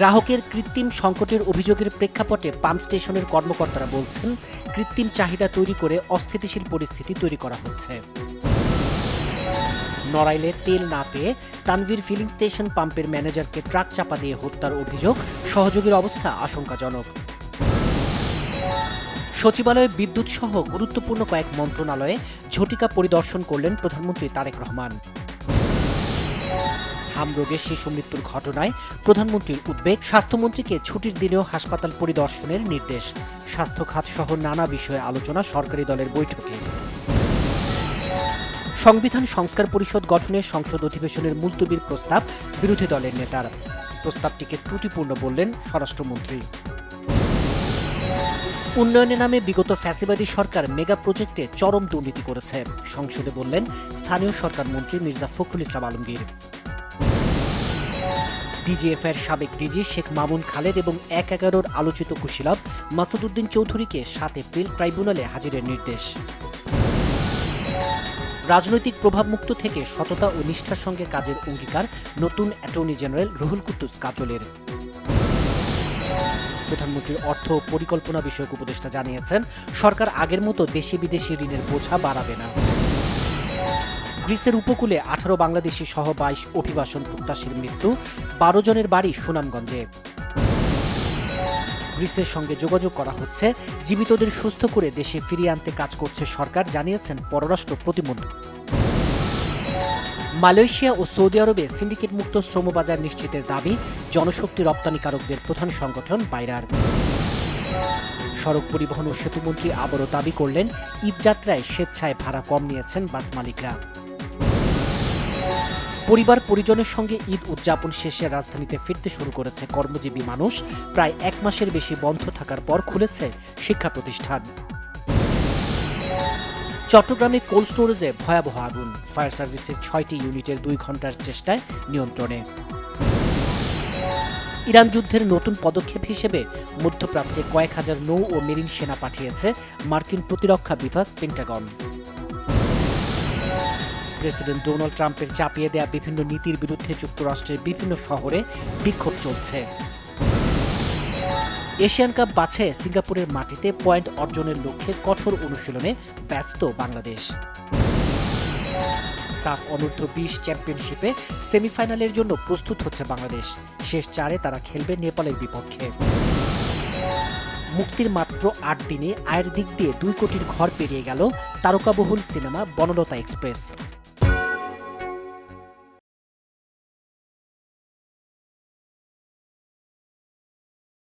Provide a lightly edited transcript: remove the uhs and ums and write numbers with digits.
গ্রাহকের কৃত্রিম সংকটের অভিযোগের প্রেক্ষাপটে পাম্প স্টেশনের কর্মকর্তারা বলছেন, কৃত্রিম চাহিদা তৈরি করে অস্থিতিশীল পরিস্থিতি তৈরি করা হচ্ছে। নড়াইলে তেল না পেয়ে তানভীর ফিলিং স্টেশন পাম্পের ম্যানেজারকে ট্রাক চাপা দিয়ে হত্যার অভিযোগ, সহযোগীর অবস্থা আশঙ্কাজনক। সচিবালয়ে বিদ্যুৎ সহ গুরুত্বপূর্ণ কয়েক মন্ত্রণালয়ে ঝটিকা পরিদর্শন করলেন প্রধানমন্ত্রী তারেক রহমান। হামরোগে শিশু মৃত্যুর ঘটনায় প্রধানমন্ত্রীর উদ্বেগ, স্বাস্থ্যমন্ত্রীকে ছুটির দিনেও হাসপাতাল পরিদর্শনের নির্দেশ। স্বাস্থ্য খাত সহ নানা বিষয়ে আলোচনা সরকারি দলের বৈঠকে। সংবিধান সংস্কার পরিষদ গঠনের সংসদ অধিবেশনের মুলতবির প্রস্তাব বিরোধী দলের নেতার। প্রস্তাবটিকে ত্রুটিপূর্ণ বললেন স্বরাষ্ট্রমন্ত্রী। উন্নয়নের নামে বিগত ফ্যাসিবাদী সরকার মেগা প্রজেক্টে চরম দুর্নীতি করেছে, সংসদে বললেন স্থানীয় সরকার মন্ত্রী মির্জা ফখরুল ইসলাম আলমগীর। ডিজিএফআইয়ের সাবেক ডিজি শেখ মামুন খালেদ এবং ১/১১ আলোচিত কুশীলব মাসুদ উদ্দিন চৌধুরীকে ৭ এপ্রিল ট্রাইব্যুনালে হাজিরের নির্দেশ। রাজনৈতিক প্রভাবমুক্ত থেকে সততা ও নিষ্ঠার সঙ্গে কাজের অঙ্গীকার নতুন অ্যাটর্নি জেনারেল রুহুল কুদ্দুস কাজলের। প্রধানমন্ত্রীর অর্থ ও পরিকল্পনা বিষয়ক উপদেষ্টা জানিয়েছেন, সরকার আগের মতো দেশি বিদেশি ঋণের বোঝা বাড়াবে না। গ্রিসের উপকূলে ১৮ বাংলাদেশি সহ ২২ অভিবাসন প্রত্যাশীর মৃত্যু, ১২ জনের বাড়ি সুনামগঞ্জে। গ্রিসের সঙ্গে যোগাযোগ করা হচ্ছে, জীবিতদের সুস্থ করে দেশে ফিরিয়ে আনতে কাজ করছে সরকার, জানিয়েছেন পররাষ্ট্র প্রতিমন্ত্রী। মালয়েশিয়া ও সৌদি আরবে সিন্ডিকেট মুক্ত শ্রমবাজার নিশ্চিতের দাবি জনশক্তি রপ্তানিকারকদের প্রধান সংগঠন বাইরার। সড়ক পরিবহন ও সেতুমন্ত্রী আবারও দাবি করলেন, ঈদযাত্রায় স্বেচ্ছায় ভাড়া কম নিয়েছেন বাস মালিকরা। পরিবার পরিজনের সঙ্গে ঈদ উদযাপন শেষে রাজধানীতে ফিরতে শুরু করেছে কর্মজীবী মানুষ। প্রায় ১ মাসের বেশি বন্ধ থাকার পর খুলেছে শিক্ষা প্রতিষ্ঠান। চট্টগ্রামে কোল্ড স্টোরেজে ভয়াবহ আগুন, ফায়ার সার্ভিসের ৬টি ইউনিটের ২ ঘন্টার চেষ্টায় নিয়ন্ত্রণে। ইরান যুদ্ধের নতুন পদক্ষেপ হিসেবে মধ্যপ্রাচ্যে কয়েক হাজার নৌ ও মেরিন সেনা পাঠিয়েছে মার্কিন প্রতিরক্ষা বিভাগ পেন্টাগন। প্রেসিডেন্ট ডোনাল্ড ট্রাম্পের চাপিয়ে দেয়া বিভিন্ন নীতির বিরুদ্ধে যুক্তরাষ্ট্রের বিভিন্ন শহরে বিক্ষোভ চলছে। এশিয়ান কাপ বাছাইয়ে সিঙ্গাপুরের মাটিতে পয়েন্ট অর্জনের লক্ষ্যে কঠোর অনুশীলনে ব্যস্ত বাংলাদেশ। সাফ অনূর্ধ্ব-২০ চ্যাম্পিয়নশিপে সেমিফাইনালের জন্য প্রস্তুত হচ্ছে বাংলাদেশ। শেষ ৪-এ তারা খেলবে নেপালের বিপক্ষে। মুক্তির মাত্র ৮ দিনে আয়ের দিক দিয়ে ২ কোটির ঘর পেরিয়ে গেল তারকাবহুল সিনেমা বনলতা এক্সপ্রেস।